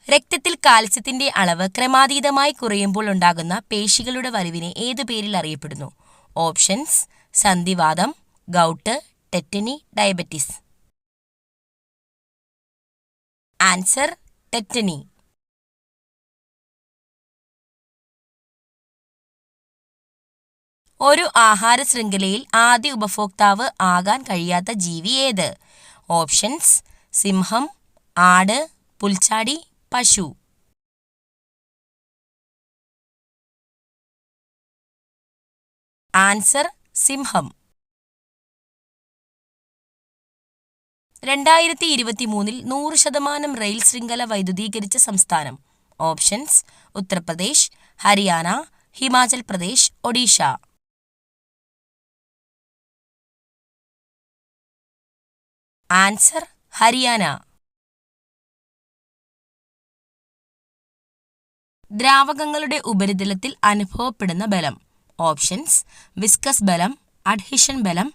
രക്തത്തിൽ കാൽസ്യത്തിന്റെ അളവ് ക്രമാതീതമായി കുറയുമ്പോൾ ഉണ്ടാകുന്ന പേശികളുടെ വലിവിനെ ഏതു പേരിൽ അറിയപ്പെടുന്നു? ഓപ്ഷൻസ്: സന്ധിവാതം, gout, tetany, diabetes. Answer: tetany. ഒരു ആഹാര ശൃംഖലയിൽ ആദ്യ ഉപഭോക്താവ് ആകാൻ കഴിയാത്ത ജീവി ഏത്? ഓപ്ഷൻസ്: സിംഹം, ആട്, പുൽച്ചാടി, പശു. ആൻസർ: സിംഹം. 2023 100% റെയിൽ ശൃംഖല വൈദ്യുതീകരിച്ച സംസ്ഥാനം? ഓപ്ഷൻസ്: ഉത്തർപ്രദേശ്, ഹരിയാന, ഹിമാചൽ പ്രദേശ്, ഒഡീഷ. ആൻസർ: ഹരിയാന. ദ്രാവകങ്ങളുടെ ഉപരിതലത്തിൽ അനുഭവപ്പെടുന്ന ബലം? ഓപ്ഷൻസ്: വിസ്കസ് ബലം, അഡ്ഹീഷൻ ബലം,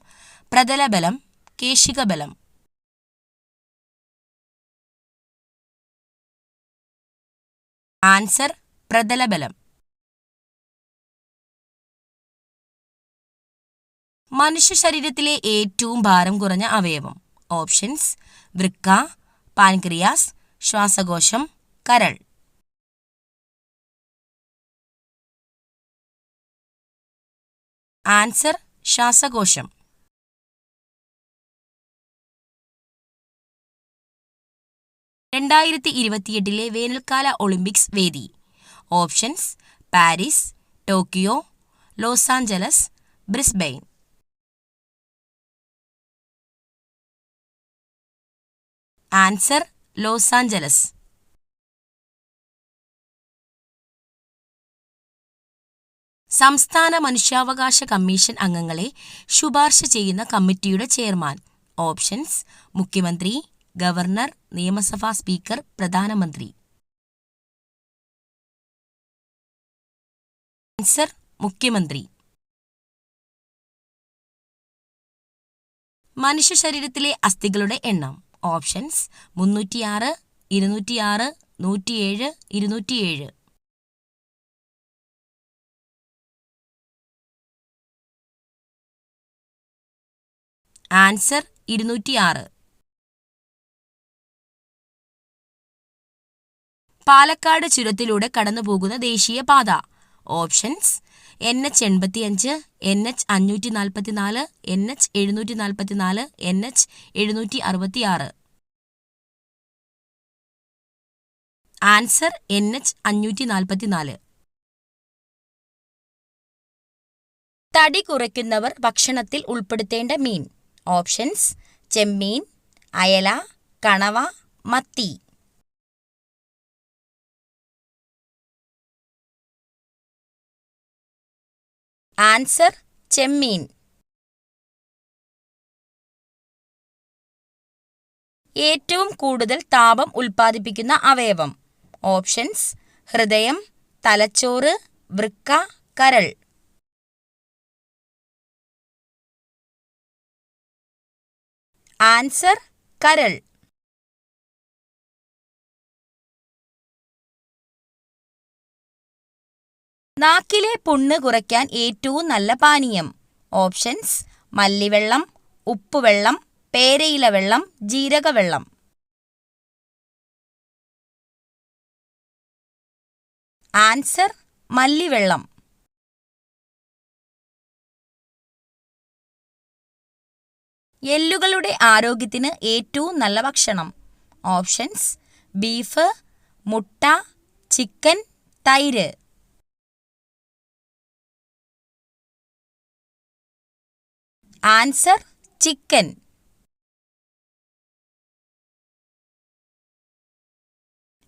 പ്രതല ബലം, കേശിക ബലം. ആൻസർ: പ്രതല ബലം. മനുഷ്യ ശരീരത്തിലെ ഏറ്റവും ഭാരം കുറഞ്ഞ അവയവം? ഓപ്ഷൻസ്: വൃക്ക, പാൻക്രിയാസ്, ശ്വാസകോശം, കരൾ. ആൻസർ: ശ്വാസകോശം. (2028) വേനൽക്കാല ഒളിമ്പിക്സ് വേദി? Options: Paris, Tokyo, Los Angeles, Brisbane. Answer: Los Angeles. സംസ്ഥാന മനുഷ്യാവകാശ കമ്മീഷൻ അംഗങ്ങളെ ശുപാർശ ചെയ്യുന്ന കമ്മിറ്റിയുടെ ചെയർമാൻ? ഓപ്ഷൻസ്: മുഖ്യമന്ത്രി, ഗവർണർ, നിയമസഭാ സ്പീക്കർ, പ്രധാനമന്ത്രി. ആൻസർ: മുഖ്യമന്ത്രി. മനുഷ്യ ശരീരത്തിലെ അസ്ഥികളുടെ എണ്ണം? ഓപ്ഷൻസ്: 306, 206, 107, 207. ആൻസർ: 206. പാലക്കാട് ചുരത്തിലൂടെ കടന്നുപോകുന്ന ദേശീയപാത? Options: NH85, NH544, NH744, NH766. Answer: NH544. തടി കുറയ്ക്കുന്നവർ ഭക്ഷണത്തിൽ ഉൾപ്പെടുത്തേണ്ട മീൻ? ഓപ്ഷൻസ്: ചെമ്മീൻ, അയല, കണവ, മത്തി. ആൻസർ: ചെമ്മീൻ. ഏറ്റവും കൂടുതൽ താപം ഉൽപ്പാദിപ്പിക്കുന്ന അവയവം? ഓപ്ഷൻസ്: ഹൃദയം, തലച്ചോറ്, വൃക്ക, കരൾ. ആൻസർ: കരൾ. നാക്കിലെ പുണ്ണ് കുറയ്ക്കാൻ ഏറ്റവും നല്ല പാനീയം? ഓപ്ഷൻസ്: മല്ലിവെള്ളം, ഉപ്പുവെള്ളം, പേരയില വെള്ളം, ജീരകവെള്ളം. ആൻസർ: മല്ലിവെള്ളം. എല്ലുകളുടെ ആരോഗ്യത്തിന് ഏറ്റവും നല്ല ഭക്ഷണം? ഓപ്ഷൻസ്: ബീഫ്, മുട്ട, ചിക്കൻ, തൈര്. Answer: chicken.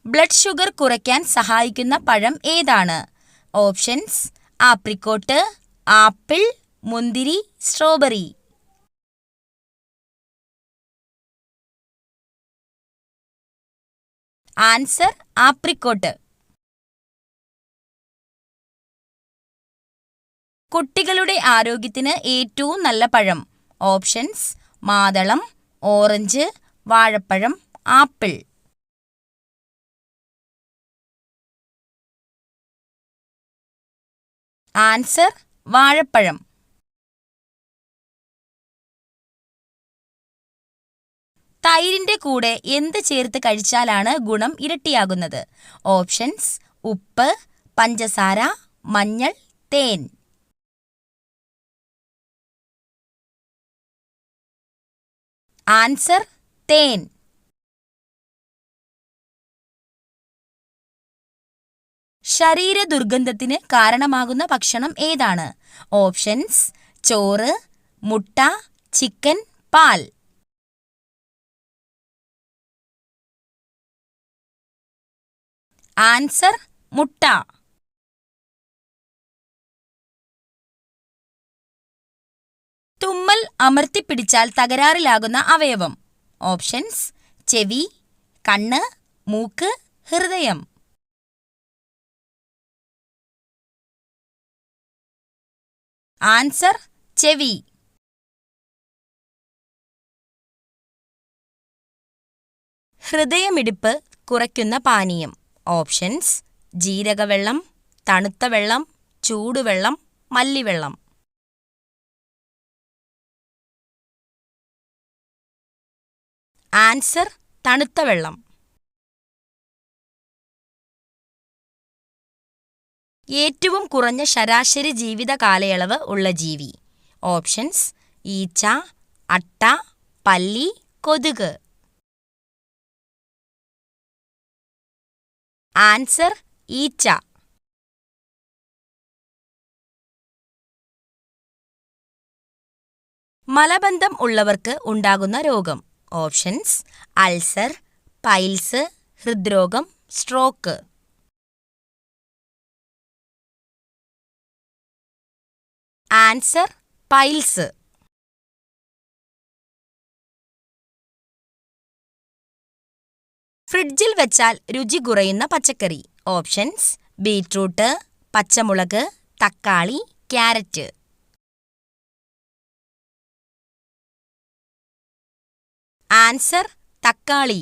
ബ്ലഡ് ഷുഗർ കുറയ്ക്കാൻ സഹായിക്കുന്ന പഴം ഏതാണ്? ഓപ്ഷൻസ്: ആപ്രിക്കോട്ട്, ആപ്പിൾ, മുന്തിരി, സ്ട്രോബെറി. Answer: apricot. കുട്ടികളുടെ ആരോഗ്യത്തിന് ഏറ്റവും നല്ല പഴം? ഓപ്ഷൻസ്: മാതളം, ഓറഞ്ച്, വാഴപ്പഴം, ആപ്പിൾ. ആൻസർ വാഴപ്പഴം. തൈരിന്റെ കൂടെ എന്ത് ചേർത്ത് കഴിച്ചാലാണ് ഗുണം ഇരട്ടിയാകുന്നത്? ഓപ്ഷൻസ്: ഉപ്പ്, പഞ്ചസാര, മഞ്ഞൾ, തേൻ. ആൻസർ തേൻ. ശരീര ദുർഗന്ധത്തിന് കാരണമാകുന്ന ഭക്ഷണം ഏതാണ്? ഓപ്ഷൻസ്: ചോറ്, മുട്ട, ചിക്കൻ, പാൽ. ആൻസർ മുട്ട. തുമ്മൽ അമർത്തിപ്പിടിച്ചാൽ തകരാറിലാകുന്ന അവയവം? ഓപ്ഷൻസ്: ചെവി, കണ്ണ്, മൂക്ക്, ഹൃദയം. ആൻസർ ചെവി. ഹൃദയമിടിപ്പ് കുറയ്ക്കുന്ന പാനീയം? ഓപ്ഷൻസ്: ജീരകവെള്ളം, തണുത്ത വെള്ളം, ചൂടുവെള്ളം, മല്ലിവെള്ളം. ആൻസർ തണുത്ത വെള്ളം. ഏറ്റവും കുറഞ്ഞ ശരാശരി ജീവിത കാലയളവ് ഉള്ള ജീവി? ഓപ്ഷൻസ്: ഈച്ച, അട്ട, പല്ലി, കൊതുക്. ആൻസർ ഈച്ച. മലബന്ധം ഉള്ളവർക്ക് ഉണ്ടാകുന്ന രോഗം? ഓപ്ഷൻസ്: അൾസർ, പൈൽസ്, ഹൃദ്രോഗം, സ്ട്രോക്ക്. Answer piles. ഫ്രിഡ്ജിൽ വെച്ചാൽ രുചി കുറയുന്ന പച്ചക്കറി? ഓപ്ഷൻസ്: ബീറ്റ്റൂട്ട്, പച്ചമുളക്, തക്കാളി, ക്യാരറ്റ്. ആൻസർ തക്കാളി.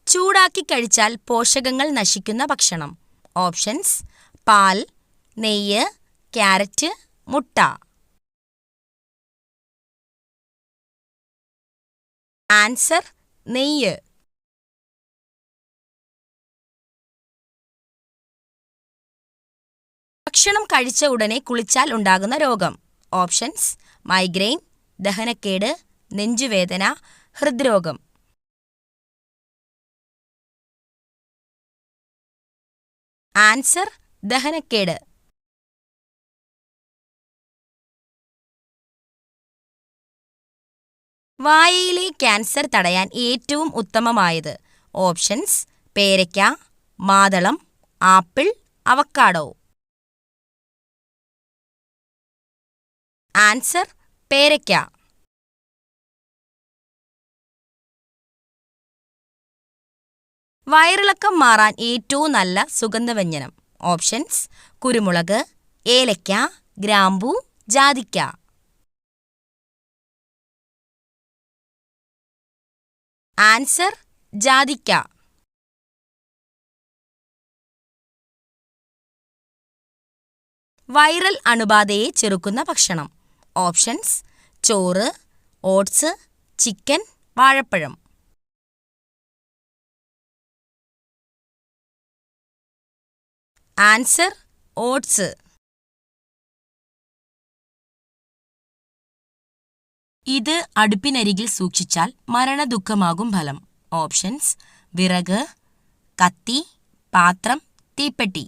ചൂടാക്കി കഴിച്ചാൽ പോഷകങ്ങൾ നശിക്കുന്ന ഭക്ഷണം? ഓപ്ഷൻസ്: പാൽ, നെയ്യ്, ക്യാരറ്റ്, മുട്ട. ആൻസർ നെയ്യ്. ഭക്ഷണം കഴിച്ച ഉടനെ കുളിച്ചാൽ ഉണ്ടാകുന്ന രോഗം? ഓപ്ഷൻസ്: മൈഗ്രെയിൻ, ദഹനക്കേട്, നെഞ്ചുവേദന, ഹൃദ്രോഗം. ആൻസർ ദഹനക്കേട്. വായയിലെ ക്യാൻസർ തടയാൻ ഏറ്റവും ഉത്തമമായത്? ഓപ്ഷൻസ്: പേരയ്ക്ക, മാതളം, ആപ്പിൾ, അവക്കാഡോ. ആൻസർ പേരയ്ക്ക. വയറിളക്കം മാറാൻ ഏറ്റവും നല്ല സുഗന്ധവ്യഞ്ജനം? ഓപ്ഷൻസ്: കുരുമുളക്, ഏലയ്ക്ക, ഗ്രാമ്പൂ, ജാതിക്ക. ആൻസർ ജാതിക്ക. വൈറൽ അണുബാധയെ ചെറുക്കുന്ന ഭക്ഷണം? ഓപ്ഷൻസ്: ചോറ്, ഓട്സ്, ചിക്കൻ, വാഴപ്പഴം. Answer oats. ഇത് അടുപ്പിനരികിൽ സൂക്ഷിച്ചാൽ മരണദുഃഖമാകും ഫലം? ഓപ്ഷൻസ്: വിറക്, കത്തി, പാത്രം, തീപ്പെട്ടി.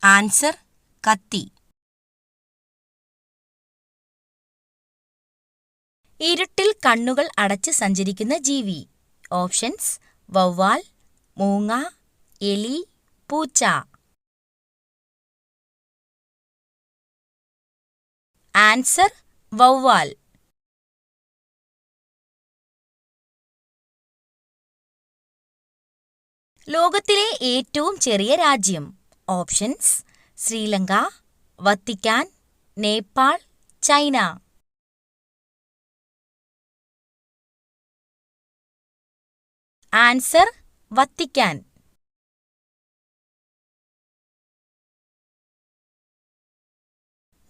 ആൻസർ കത്തി. ഇരുട്ടിൽ കണ്ണുകൾ അടച്ച് സഞ്ചരിക്കുന്ന ജീവി? ഓപ്ഷൻസ്: വവ്വാൽ, മൂങ്ങ, എലി, പൂച്ച. ആൻസർ വവ്വാൽ. ലോകത്തിലെ ഏറ്റവും ചെറിയ രാജ്യം? Options: Sri Lanka, Vatican, Nepal, China. Answer Vatican.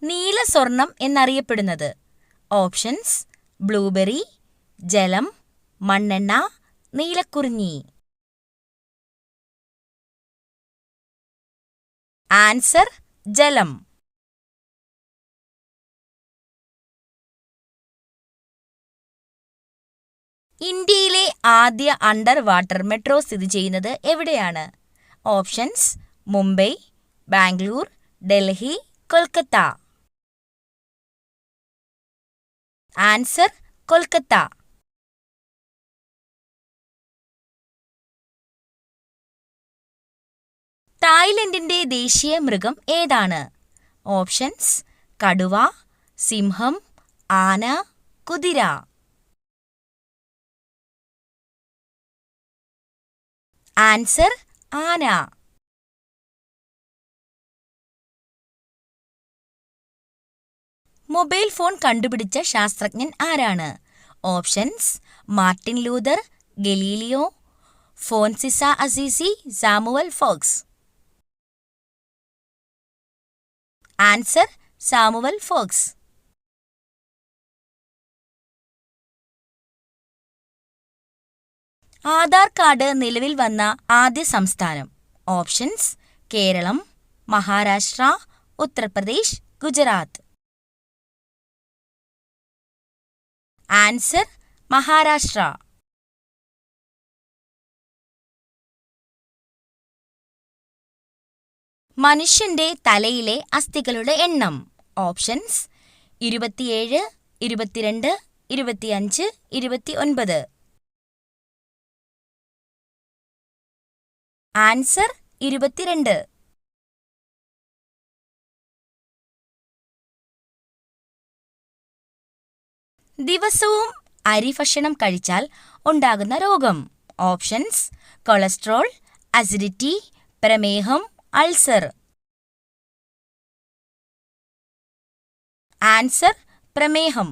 നീല സ്വർണം എന്നറിയപ്പെടുന്നത്. ഓപ്ഷൻസ്: ബ്ലൂബെറി, ജലം, മണ്ണെണ്ണ, നീലക്കുറിഞ്ഞി. ആൻസർ ജലം. ഇന്ത്യയിലെ ആദ്യ അണ്ടർ വാട്ടർ മെട്രോ സ്ഥിതി ചെയ്യുന്നത് എവിടെയാണ്? ഓപ്ഷൻസ്: മുംബൈ, ബാംഗ്ലൂർ, ഡൽഹി, കൊൽക്കത്ത. ആൻസർ കൊൽക്കത്ത. തായ്ലൻഡിന്റെ ദേശീയ മൃഗം ഏതാണ്? ഓപ്ഷൻസ്: കടുവ, സിംഹം, ആന, കുതിര. ആൻസർ ആന. മൊബൈൽ ഫോൺ കണ്ടുപിടിച്ച ശാസ്ത്രജ്ഞൻ ആരാണ്? Options: Martin Luther, Galileo, Francis Assisi, Samuel Fox. Answer Samuel Fox. Aadhaar card നിലവിൽ വന്ന ആദ്യ സംസ്ഥാനം. ഓപ്ഷൻസ്: കേരളം, മഹാരാഷ്ട്ര, ഉത്തർപ്രദേശ്, ഗുജറാത്ത്. ആൻസർ മഹാരാഷ്ട്ര. മനുഷ്യന്റെ തലയിലെ അസ്ഥികളുടെ എണ്ണം. ഓപ്ഷൻസ്: 27, 22, 25, 29. ആൻസർ 22. ദിവസവും അരി ഭക്ഷണം കഴിച്ചാൽ ഉണ്ടാകുന്ന രോഗം. ഓപ്ഷൻസ്: കൊളസ്ട്രോൾ, അസിഡിറ്റി, പ്രമേഹം, അൾസർ. ആൻസർ പ്രമേഹം.